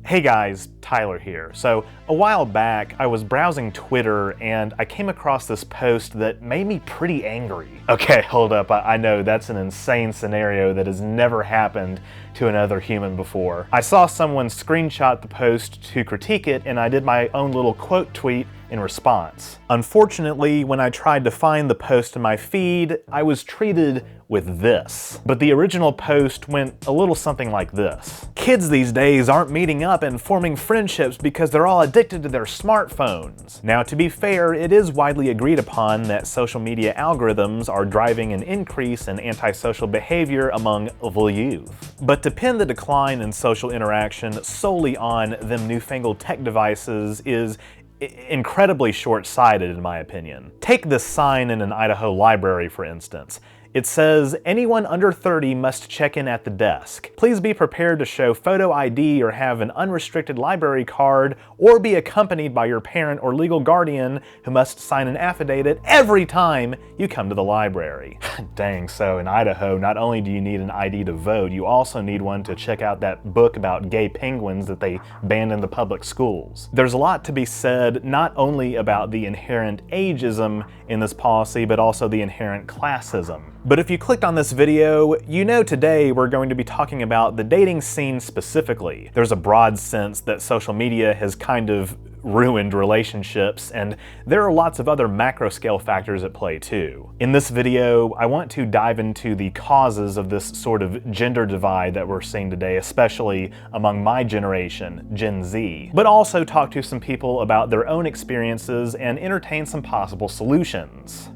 Hey guys, Tyler here. So a while back I was browsing Twitter and I came across this post that made me pretty angry. Okay, hold up, I know that's an insane scenario that has never happened to another human before. I saw someone screenshot the post to critique it and I did my own little quote tweet in response. Unfortunately, when I tried to find the post in my feed, I was treated with this. But the original post went a little something like this. Kids these days aren't meeting up and forming friendships because they're all addicted to their smartphones. Now, to be fair, it is widely agreed upon that social media algorithms are driving an increase in antisocial behavior among the youth. But to pin the decline in social interaction solely on them newfangled tech devices is incredibly short-sighted in my opinion. Take this sign in an Idaho library, for instance. It says, anyone under 30 must check in at the desk. Please be prepared to show photo ID or have an unrestricted library card or be accompanied by your parent or legal guardian who must sign an affidavit every time you come to the library. Dang, so in Idaho, not only do you need an ID to vote, you also need one to check out that book about gay penguins that they banned in the public schools. There's a lot to be said not only about the inherent ageism in this policy, but also the inherent classism. But if you clicked on this video, you know today we're going to be talking about the dating scene specifically. There's a broad sense that social media has kind of ruined relationships, and there are lots of other macro scale factors at play too. In this video, I want to dive into the causes of this sort of gender divide that we're seeing today, especially among my generation, Gen Z, but also talk to some people about their own experiences and entertain some possible solutions.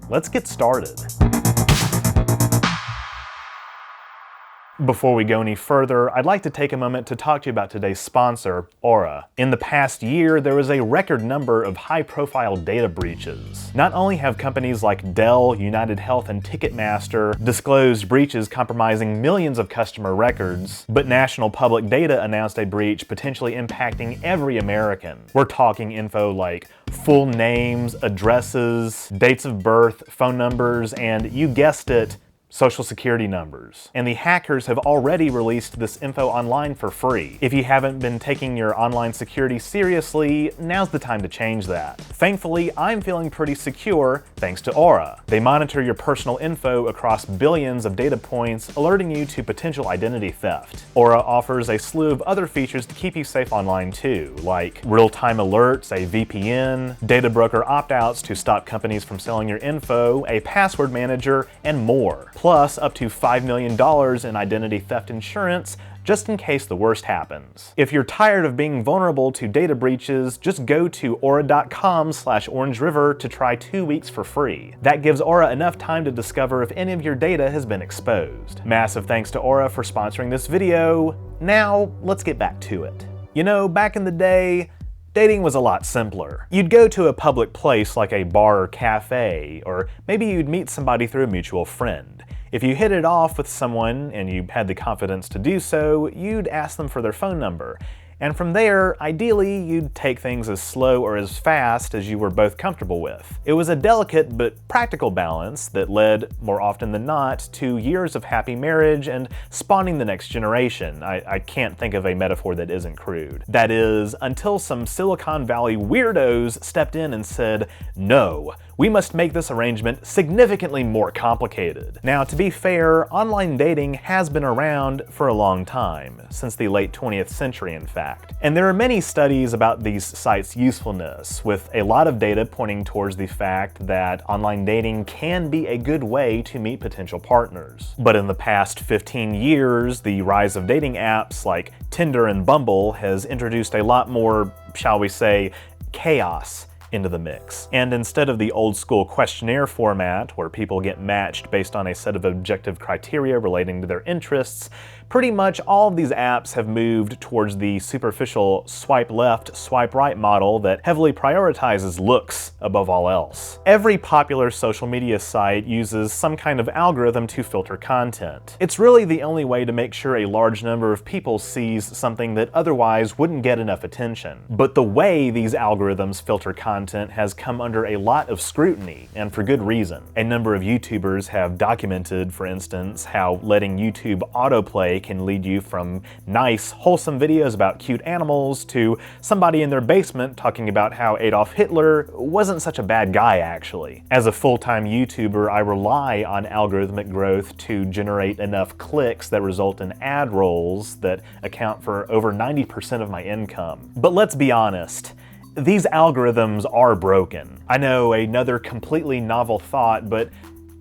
Let's get started. Before we go any further, I'd like to take a moment to talk to you about today's sponsor, Aura. In the past year, there was a record number of high-profile data breaches. Not only have companies like Dell, United Health, and Ticketmaster disclosed breaches compromising millions of customer records, but National Public Data announced a breach potentially impacting every American. We're talking info like full names, addresses, dates of birth, phone numbers, and you guessed it, social security numbers. And the hackers have already released this info online for free. If you haven't been taking your online security seriously, now's the time to change that. Thankfully, I'm feeling pretty secure thanks to Aura. They monitor your personal info across billions of data points, alerting you to potential identity theft. Aura offers a slew of other features to keep you safe online too, like real-time alerts, a VPN, data broker opt-outs to stop companies from selling your info, a password manager, and more. Plus up to $5 million in identity theft insurance, just in case the worst happens. If you're tired of being vulnerable to data breaches, just go to aura.com/OrangeRiver to try 2 weeks for free. That gives Aura enough time to discover if any of your data has been exposed. Massive thanks to Aura for sponsoring this video. Now, let's get back to it. You know, back in the day, dating was a lot simpler. You'd go to a public place like a bar or cafe, or maybe you'd meet somebody through a mutual friend. If you hit it off with someone and you had the confidence to do so, you'd ask them for their phone number. And from there, ideally, you'd take things as slow or as fast as you were both comfortable with. It was a delicate but practical balance that led, more often than not, to years of happy marriage and spawning the next generation. I can't think of a metaphor that isn't crude. That is, until some Silicon Valley weirdos stepped in and said, no, we must make this arrangement significantly more complicated. Now, to be fair, online dating has been around for a long time, since the late 20th century in fact. And there are many studies about these sites' usefulness, with a lot of data pointing towards the fact that online dating can be a good way to meet potential partners. But in the past 15 years, the rise of dating apps like Tinder and Bumble has introduced a lot more, shall we say, chaos into the mix. And instead of the old school questionnaire format, where people get matched based on a set of objective criteria relating to their interests, pretty much all of these apps have moved towards the superficial swipe left, swipe right model that heavily prioritizes looks above all else. Every popular social media site uses some kind of algorithm to filter content. It's really the only way to make sure a large number of people sees something that otherwise wouldn't get enough attention. But the way these algorithms filter content has come under a lot of scrutiny, and for good reason. A number of YouTubers have documented, for instance, how letting YouTube autoplay can lead you from nice, wholesome videos about cute animals to somebody in their basement talking about how Adolf Hitler wasn't such a bad guy, actually. As a full-time YouTuber, I rely on algorithmic growth to generate enough clicks that result in ad rolls that account for over 90% of my income. But let's be honest, these algorithms are broken. I know, another completely novel thought, but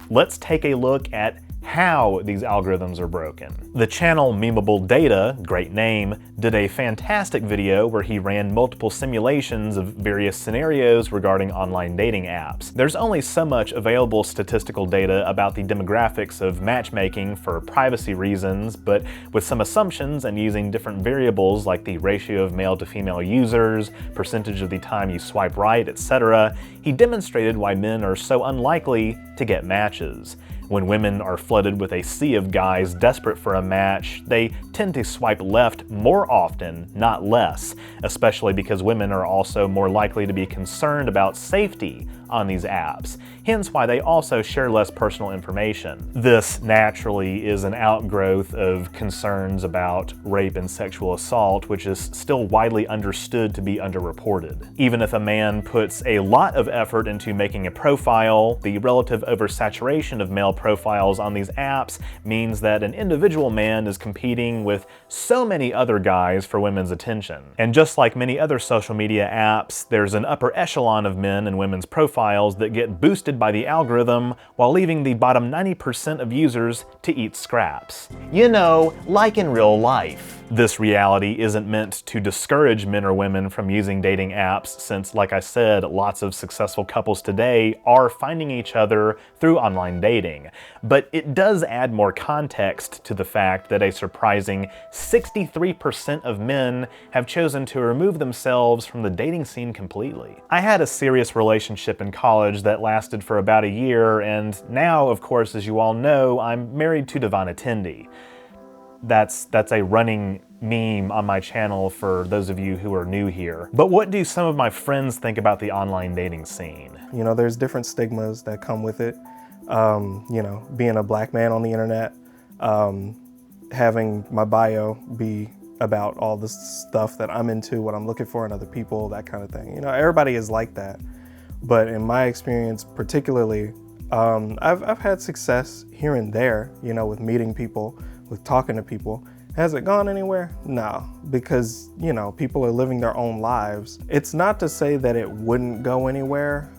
let's take a look at how these algorithms are broken. The channel Memeable Data, great name, did a fantastic video where he ran multiple simulations of various scenarios regarding online dating apps. There's only so much available statistical data about the demographics of matchmaking for privacy reasons, but with some assumptions and using different variables like the ratio of male to female users, percentage of the time you swipe right, etc., he demonstrated why men are so unlikely to get matches. When women are flooded with a sea of guys desperate for a match, they tend to swipe left more often, not less, especially because women are also more likely to be concerned about safety on these apps, hence why they also share less personal information. This naturally is an outgrowth of concerns about rape and sexual assault, which is still widely understood to be underreported. Even if a man puts a lot of effort into making a profile, the relative oversaturation of male profiles on these apps means that an individual man is competing with so many other guys for women's attention. And just like many other social media apps, there's an upper echelon of men and women's profiles that get boosted by the algorithm while leaving the bottom 90% of users to eat scraps. You know, like in real life. This reality isn't meant to discourage men or women from using dating apps since, like I said, lots of successful couples today are finding each other through online dating. But it does add more context to the fact that a surprising 63% of men have chosen to remove themselves from the dating scene completely. I had a serious relationship in college that lasted for about a year, and now, of course, as you all know, I'm married to Devon Attendee. That's a running meme on my channel for those of you who are new here. But what do some of my friends think about the online dating scene? You know, there's different stigmas that come with it. You know, being a black man on the internet, having my bio be about all the stuff that I'm into, what I'm looking for in other people, that kind of thing. You know, everybody is like that. But in my experience particularly, I've had success here and there, you know, with meeting people, with talking to people. Has it gone anywhere? No, because, you know, people are living their own lives. It's not to say that it wouldn't go anywhere,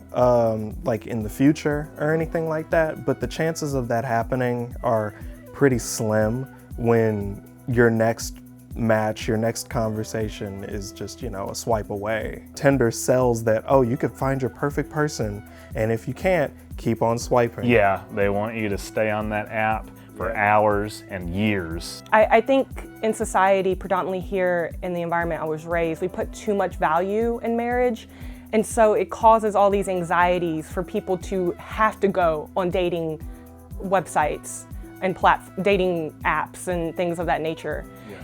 like in the future or anything like that, but the chances of that happening are pretty slim when your next match, your next conversation is just, you know, a swipe away. Tinder sells that, oh, you could find your perfect person, and if you can't, keep on swiping. Yeah, they want you to stay on that app for hours and years. I think in society, predominantly here in the environment I was raised, we put too much value in marriage. And so it causes all these anxieties for people to have to go on dating websites and dating apps and things of that nature. Yeah.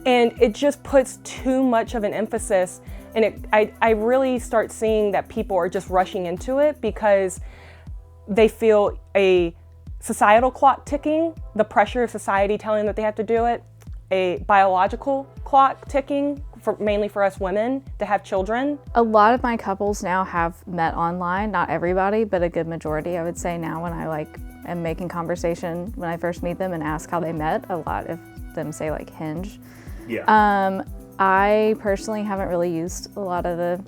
And it just puts too much of an emphasis, and I really start seeing that people are just rushing into it because they feel a societal clock ticking, the pressure of society telling them that they have to do it, a biological clock ticking, mainly for us women, to have children. A lot of my couples now have met online, not everybody, but a good majority, I would say now when I am making conversation when I first meet them and ask how they met, a lot of them say like Hinge. Yeah. I personally haven't really used a lot of the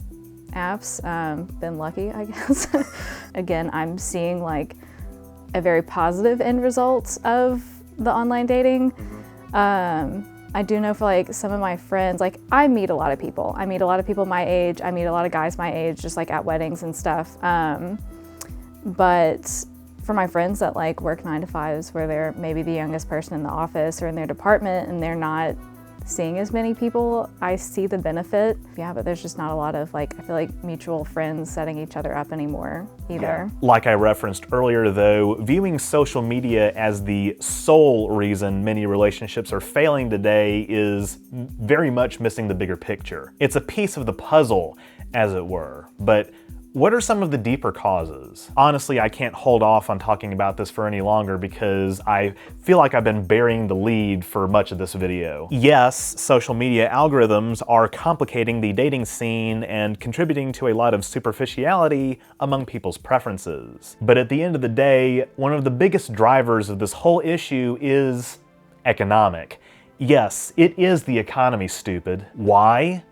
apps, been lucky, I guess. Again, I'm seeing like a very positive end result of the online dating. I do know for like some of my friends, like I meet a lot of people. I meet a lot of people my age. I meet a lot of guys my age, just like at weddings and stuff. But for my friends that like work 9 to 5s where they're maybe the youngest person in the office or in their department and they're not seeing as many people, I see the benefit. Yeah, but there's just not a lot of like, I feel like mutual friends setting each other up anymore either. Yeah. Like I referenced earlier though, viewing social media as the sole reason many relationships are failing today is very much missing the bigger picture. It's a piece of the puzzle, as it were, but What are some of the deeper causes? Honestly, I can't hold off on talking about this for any longer because I feel like I've been burying the lead for much of this video. Yes, social media algorithms are complicating the dating scene and contributing to a lot of superficiality among people's preferences. But at the end of the day, one of the biggest drivers of this whole issue is economic. Yes, it is the economy, stupid. Why?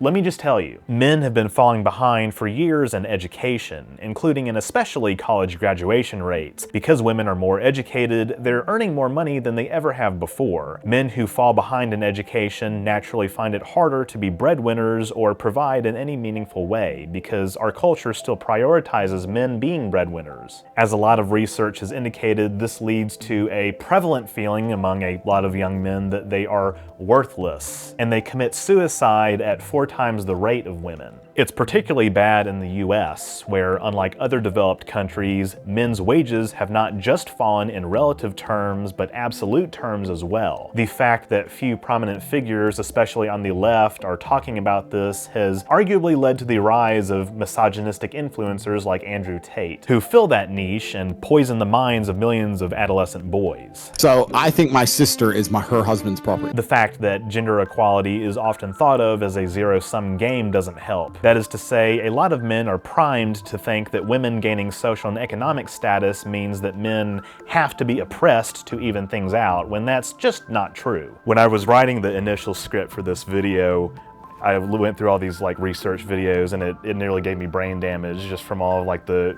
Let me just tell you, men have been falling behind for years in education, including and especially college graduation rates. Because women are more educated, they're earning more money than they ever have before. Men who fall behind in education naturally find it harder to be breadwinners or provide in any meaningful way, because our culture still prioritizes men being breadwinners. As a lot of research has indicated, this leads to a prevalent feeling among a lot of young men that they are worthless, and they commit suicide at 4 times the rate of women. It's particularly bad in the US, where unlike other developed countries, men's wages have not just fallen in relative terms, but absolute terms as well. The fact that few prominent figures, especially on the left, are talking about this has arguably led to the rise of misogynistic influencers like Andrew Tate, who fill that niche and poison the minds of millions of adolescent boys. So I think my sister is her husband's property. The fact that gender equality is often thought of as a zero-sum game doesn't help. That is to say, a lot of men are primed to think that women gaining social and economic status means that men have to be oppressed to even things out, when that's just not true. When I was writing the initial script for this video, I went through all these research videos, and it nearly gave me brain damage just from all the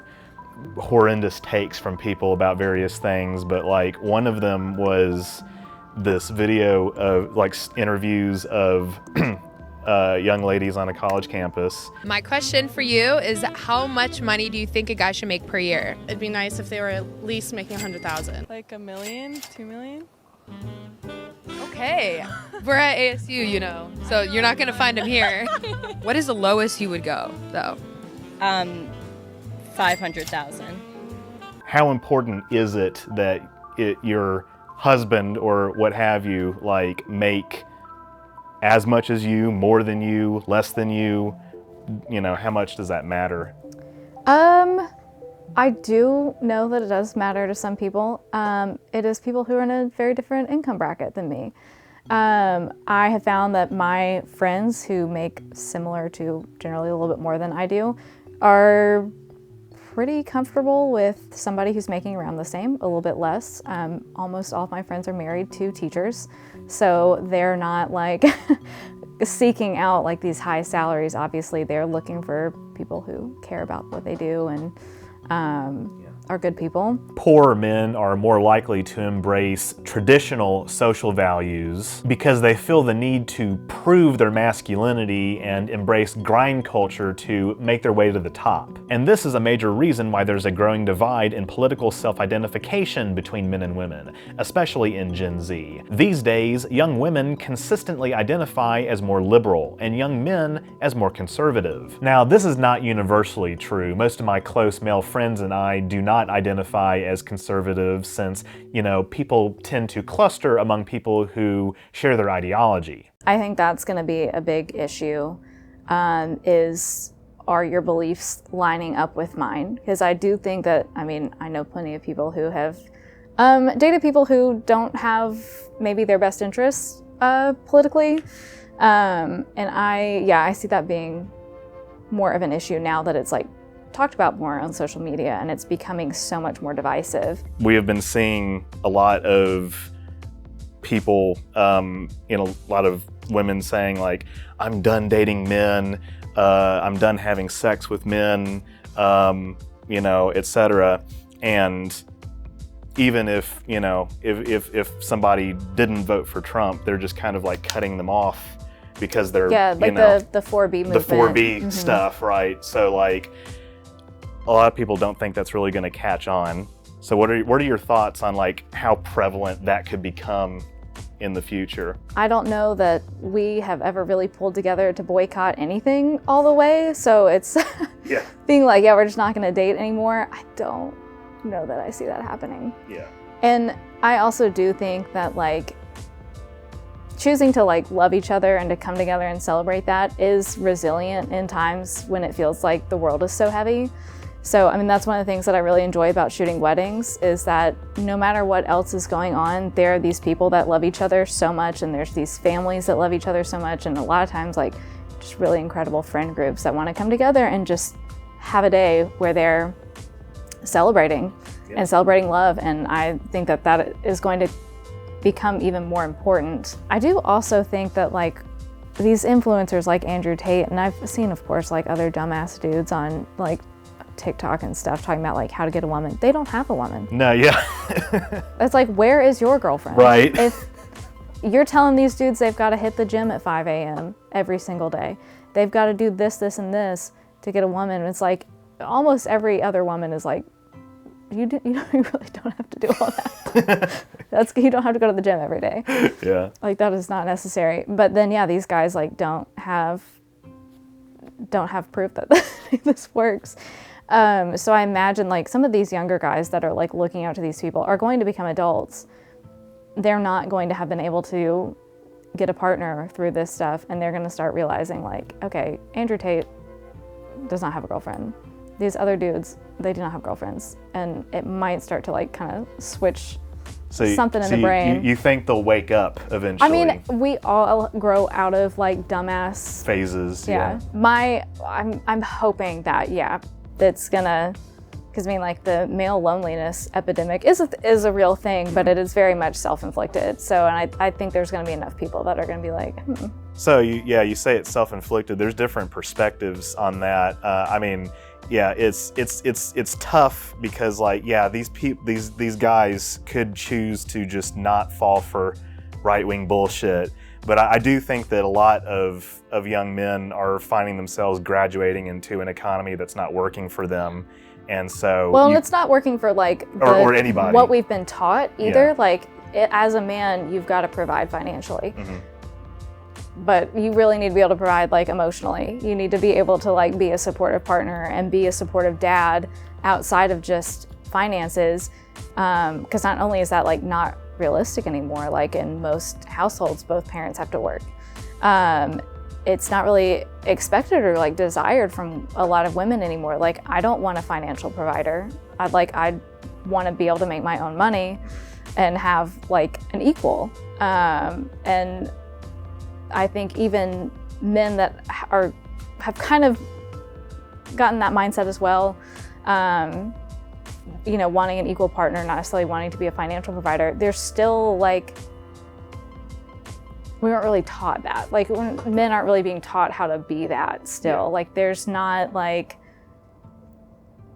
horrendous takes from people about various things. But one of them was this video of interviews of young ladies on a college campus. My question for you is, how much money do you think a guy should make per year? It'd be nice if they were at least making 100,000. Like $1 million, 2 million? Okay, we're at ASU, you know, so you're not gonna find him here. What is the lowest you would go, though? 500,000. How important is it that your husband or what have you make as much as you, more than you, less than you? You know, how much does that matter? I do know that it does matter to some people. It is people who are in a very different income bracket than me. I have found that my friends who make similar to generally a little bit more than I do are pretty comfortable with somebody who's making around the same, a little bit less. Almost all of my friends are married to teachers, so they're not seeking out these high salaries. Obviously, they're looking for people who care about what they do and are good people. Poor men are more likely to embrace traditional social values because they feel the need to prove their masculinity and embrace grind culture to make their way to the top. And this is a major reason why there's a growing divide in political self-identification between men and women, especially in Gen Z. These days, young women consistently identify as more liberal and young men as more conservative. Now, this is not universally true. Most of my close male friends and I do not identify as conservative since, people tend to cluster among people who share their ideology. I think that's going to be a big issue, are your beliefs lining up with mine? Because I do think that, I know plenty of people who have dated people who don't have maybe their best interests politically, and I see that being more of an issue now that it's talked about more on social media, and it's becoming so much more divisive. We have been seeing a lot of people, a lot of women saying I'm done dating men, I'm done having sex with men, etc. And even if, if somebody didn't vote for Trump, they're just kind of cutting them off because they're, the 4B movement. The 4B stuff, right? So a lot of people don't think that's really going to catch on. So what are your thoughts on how prevalent that could become in the future? I don't know that we have ever really pulled together to boycott anything all the way. So it's being we're just not going to date anymore. I don't know that I see that happening. Yeah. And I also do think that choosing to like love each other and to come together and celebrate that is resilient in times when it feels like the world is so heavy. So, I mean, that's one of the things that I really enjoy about shooting weddings is that no matter what else is going on, there are these people that love each other so much, and there's these families that love each other so much, and a lot of times like just really incredible friend groups that want to come together and just have a day where they're celebrating and celebrating love. And I think that that is going to become even more important. I do also think that like these influencers like Andrew Tate, and I've seen of course like other dumbass dudes on like TikTok and stuff talking about like how to get a woman. They don't have a woman. No, yeah. It's like, where is your girlfriend? Right. If you're telling these dudes they've got to hit the gym at 5 a.m. every single day, they've got to do this, this, and this to get a woman. It's like almost every other woman is like, you really don't have to do all that. You don't have to go to the gym every day. Yeah. Like that is not necessary. But then yeah, these guys like don't have proof that this works. So I imagine like some of these younger guys that are like looking out to these people are going to become adults. They're not going to have been able to get a partner through this stuff, and they're going to start realizing like, okay, Andrew Tate does not have a girlfriend. These other dudes, they do not have girlfriends, and it might start to like kind of switch something in the brain. You think they'll wake up eventually? I mean, we all grow out of like dumbass phases. Yeah. I'm hoping that that's gonna, because I mean like the male loneliness epidemic is a real thing, but it is very much self-inflicted. So, and I think there's gonna be enough people that are gonna be like, So you say it's self-inflicted. There's different perspectives on that. I mean, yeah, it's tough because like, yeah, these guys could choose to just not fall for right-wing bullshit. But I do think that a lot of young men are finding themselves graduating into an economy that's not working for them. And so it's not working for like or anybody. What we've been taught either. Yeah. Like as a man, you've got to provide financially. Mm-hmm. But you really need to be able to provide like emotionally. You need to be able to like be a supportive partner and be a supportive dad outside of just finances. Because not only is that like not realistic anymore, like in most households, both parents have to work. It's not really expected or like desired from a lot of women anymore. Like I don't want a financial provider. I'd want to be able to make my own money and have like an equal. And I think even men that have kind of gotten that mindset as well, wanting an equal partner, not necessarily wanting to be a financial provider, there's still like, we weren't really taught that. Like men aren't really being taught how to be that still. Yeah. Like there's not like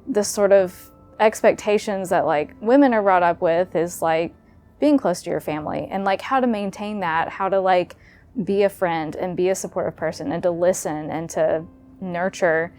the sort of expectations that like women are brought up with is like being close to your family and like how to maintain that, how to like be a friend and be a supportive person and to listen and to nurture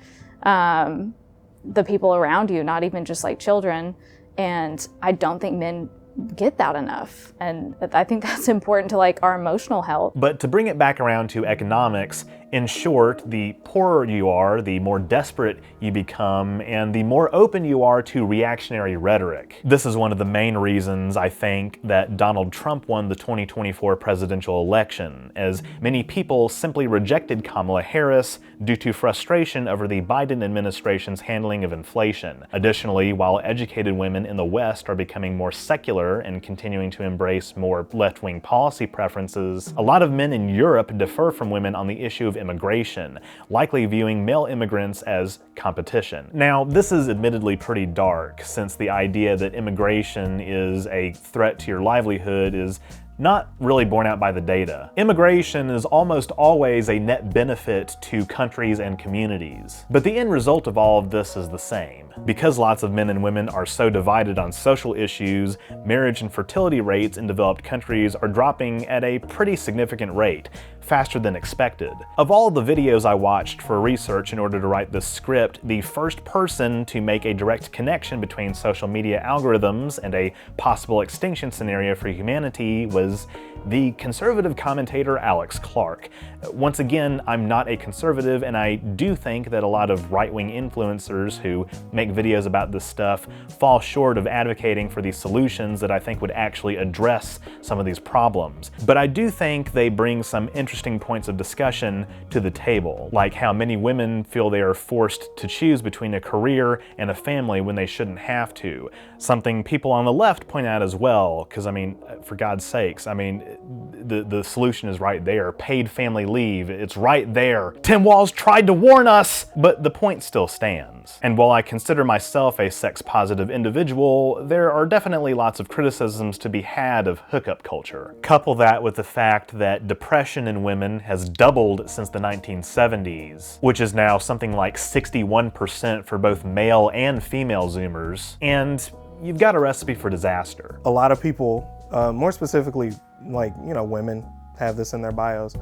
the people around you, not even just like children. And I don't think men get that enough. And I think that's important to like our emotional health. But to bring it back around to economics, in short, the poorer you are, the more desperate you become, and the more open you are to reactionary rhetoric. This is one of the main reasons I think that Donald Trump won the 2024 presidential election, as many people simply rejected Kamala Harris due to frustration over the Biden administration's handling of inflation. Additionally, while educated women in the West are becoming more secular and continuing to embrace more left-wing policy preferences, a lot of men in Europe differ from women on the issue of immigration, likely viewing male immigrants as competition. Now, this is admittedly pretty dark, since the idea that immigration is a threat to your livelihood is not really borne out by the data. Immigration is almost always a net benefit to countries and communities. But the end result of all of this is the same. Because lots of men and women are so divided on social issues, marriage and fertility rates in developed countries are dropping at a pretty significant rate, faster than expected. Of all the videos I watched for research in order to write this script, the first person to make a direct connection between social media algorithms and a possible extinction scenario for humanity was was the conservative commentator Alex Clark. Once again, I'm not a conservative, and I do think that a lot of right-wing influencers who make videos about this stuff fall short of advocating for these solutions that I think would actually address some of these problems. But I do think they bring some interesting points of discussion to the table, like how many women feel they are forced to choose between a career and a family when they shouldn't have to. Something people on the left point out as well, because I mean, for God's sakes, I mean, the solution is right there. Paid family leave, it's right there. Tim Walz tried to warn us, but the point still stands. And while I consider myself a sex-positive individual, there are definitely lots of criticisms to be had of hookup culture. Couple that with the fact that depression in women has doubled since the 1970s, which is now something like 61% for both male and female Zoomers, and you've got a recipe for disaster. A lot of people, more specifically, like, you know, women have this in their bios.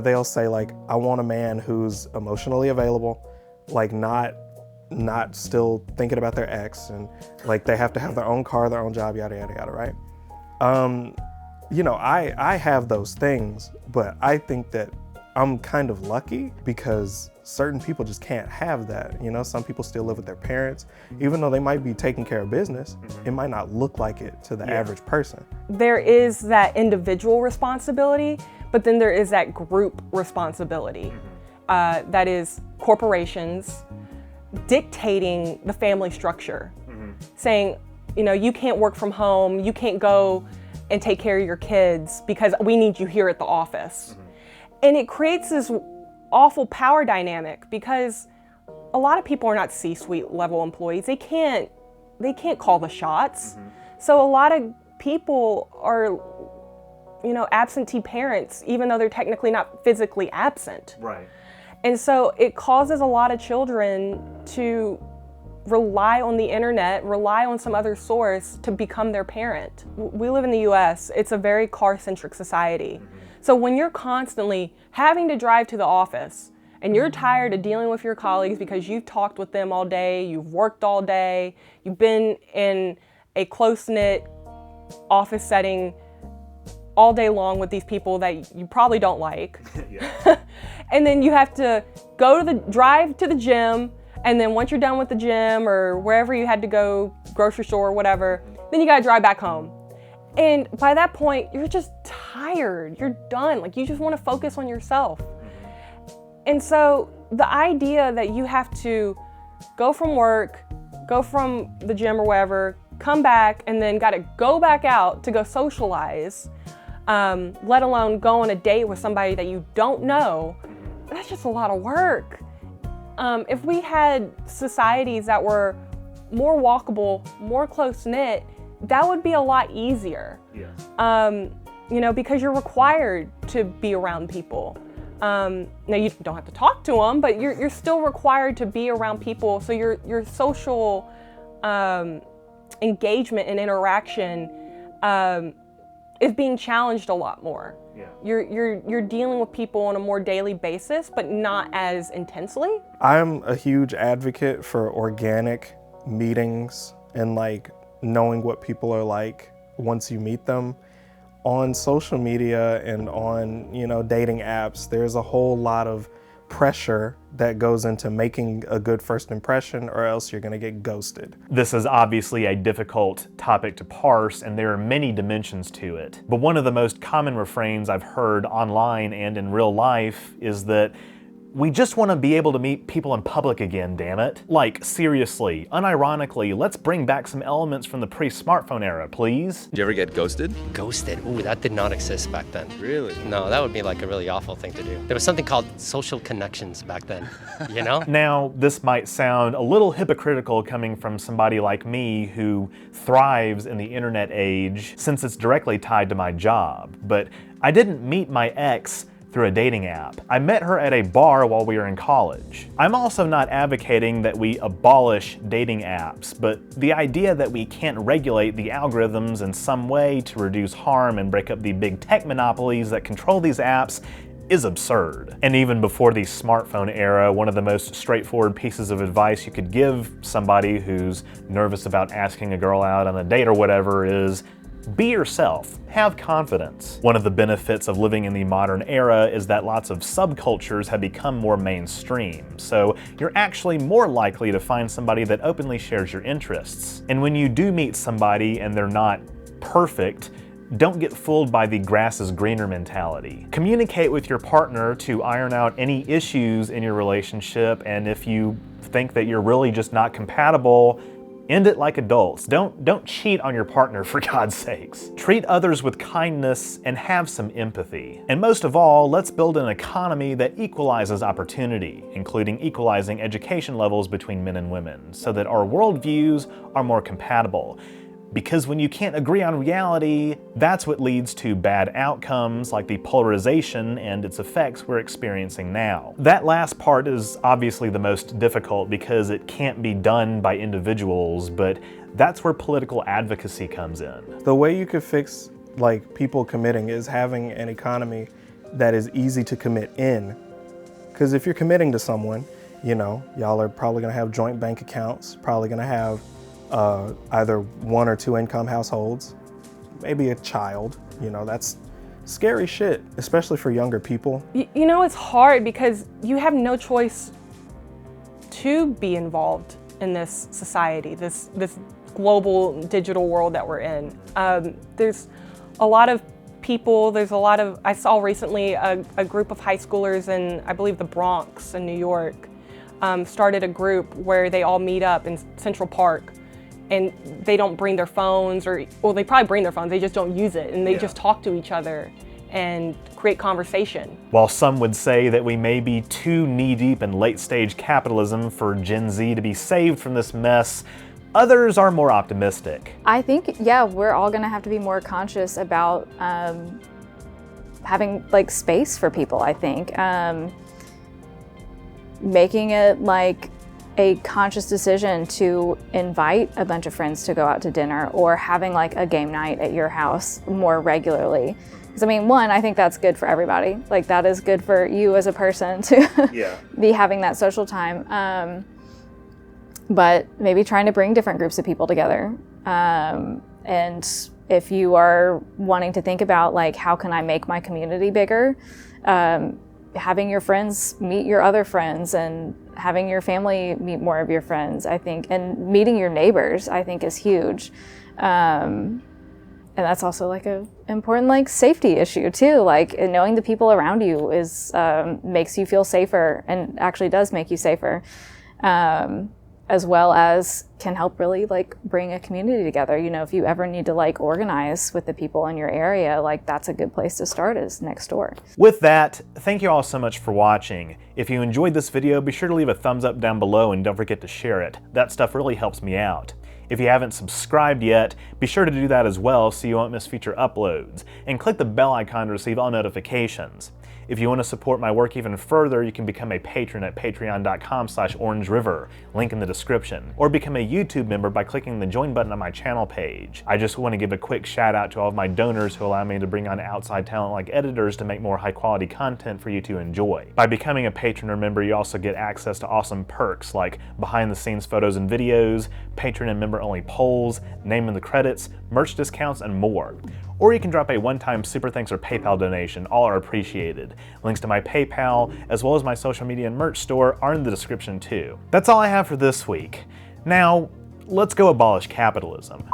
They'll say like, I want a man who's emotionally available, like not still thinking about their ex, and like they have to have their own car, their own job, yada, yada, yada, right? You know, I have those things, but I think that I'm kind of lucky because certain people just can't have that. You know, some people still live with their parents. Even though they might be taking care of business, it might not look like it to the average person. There is that individual responsibility, but then there is that group responsibility. That is corporations dictating the family structure, saying, you know, you can't work from home, you can't go and take care of your kids because we need you here at the office. And it creates this awful power dynamic because a lot of people are not C-suite level employees. They can't call the shots. So a lot of people are, you know, absentee parents, even though they're technically not physically absent. Right. And so it causes a lot of children to rely on the internet, rely on some other source to become their parent. We live in the US. It's a very car-centric society. So when you're constantly having to drive to the office and you're tired of dealing with your colleagues because you've talked with them all day, you've worked all day, you've been in a close-knit office setting all day long with these people that you probably don't like. And then you have to drive to the gym, and then once you're done with the gym or wherever you had to go, grocery store or whatever, then you gotta drive back home. And by that point, you're just tired, you're done. Like, you just wanna focus on yourself. And so the idea that you have to go from work, go from the gym or wherever, come back, and then gotta go back out to go socialize, let alone go on a date with somebody that you don't know, that's just a lot of work. If we had societies that were more walkable, more close-knit, that would be a lot easier. Yes. You know, because you're required to be around people. Now you don't have to talk to them, but you're still required to be around people. So your social engagement and interaction is being challenged a lot more. Yeah. You're dealing with people on a more daily basis, but not as intensely. I'm a huge advocate for organic meetings and like knowing what people are like once you meet them. On social media and on, you know, dating apps, there's a whole lot of pressure that goes into making a good first impression, or else you're gonna get ghosted. This is obviously a difficult topic to parse, and there are many dimensions to it. But one of the most common refrains I've heard online and in real life is that we just want to be able to meet people in public again, damn it. Like, seriously, unironically, let's bring back some elements from the pre-smartphone era, please. Did you ever get ghosted? Ghosted? Ooh, that did not exist back then. Really? No, that would be like a really awful thing to do. There was something called social connections back then, you know? Now, this might sound a little hypocritical coming from somebody like me who thrives in the internet age since it's directly tied to my job, but I didn't meet my ex through a dating app. I met her at a bar while we were in college. I'm also not advocating that we abolish dating apps, but the idea that we can't regulate the algorithms in some way to reduce harm and break up the big tech monopolies that control these apps is absurd. And even before the smartphone era, one of the most straightforward pieces of advice you could give somebody who's nervous about asking a girl out on a date or whatever is, Be yourself. Have confidence. One of the benefits of living in the modern era is that lots of subcultures have become more mainstream, so you're actually more likely to find somebody that openly shares your interests. And when you do meet somebody and they're not perfect, don't get fooled by the grass is greener mentality. Communicate with your partner to iron out any issues in your relationship, and if you think that you're really just not compatible, end it like adults. Don't cheat on your partner, for God's sakes. Treat others with kindness and have some empathy. And most of all, let's build an economy that equalizes opportunity, including equalizing education levels between men and women, so that our worldviews are more compatible. Because when you can't agree on reality, that's what leads to bad outcomes like the polarization and its effects we're experiencing now. That last part is obviously the most difficult because it can't be done by individuals, but that's where political advocacy comes in. The way you could fix like people committing is having an economy that is easy to commit in. Because if you're committing to someone, you know, y'all are probably gonna have joint bank accounts, probably gonna have either 1 or 2 income households, maybe a child. You know, that's scary shit, especially for younger people. You know, it's hard because you have no choice to be involved in this society, this global digital world that we're in. There's a lot of people, I saw recently a group of high schoolers in, I believe, the Bronx in New York, started a group where they all meet up in Central Park. And they don't bring their phones, well, they probably bring their phones, they just don't use it, and they just talk to each other and create conversation. While some would say that we may be too knee-deep in late-stage capitalism for Gen Z to be saved from this mess, others are more optimistic. I think, yeah, we're all gonna have to be more conscious about having like space for people, I think. Making it like a conscious decision to invite a bunch of friends to go out to dinner, or having like a game night at your house more regularly. Because I mean, one, I think that's good for everybody. Like that is good for you as a person to be having that social time. But maybe trying to bring different groups of people together. And if you are wanting to think about like, how can I make my community bigger? Having your friends meet your other friends, and having your family meet more of your friends, I think, and meeting your neighbors, I think is huge. And that's also like a important like safety issue too. Like knowing the people around you is makes you feel safer, and actually does make you safer. As well as can help really like bring a community together. You know, if you ever need to like organize with the people in your area, like that's a good place to start, is next door. With that, thank you all so much for watching. If you enjoyed this video, be sure to leave a thumbs up down below and don't forget to share it. That stuff really helps me out. If you haven't subscribed yet, be sure to do that as well so you won't miss future uploads, and click the bell icon to receive all notifications. If you want to support my work even further, you can become a patron at patreon.com/OrangeRiver, link in the description, or become a YouTube member by clicking the join button on my channel page. I just want to give a quick shout out to all of my donors who allow me to bring on outside talent like editors to make more high quality content for you to enjoy. By becoming a patron or member, you also get access to awesome perks like behind the scenes photos and videos, patron and member only polls, name in the credits, merch discounts, and more. Or you can drop a one-time super thanks or PayPal donation. All are appreciated. Links to my PayPal, as well as my social media and merch store, are in the description too. That's all I have for this week. Now, let's go abolish capitalism.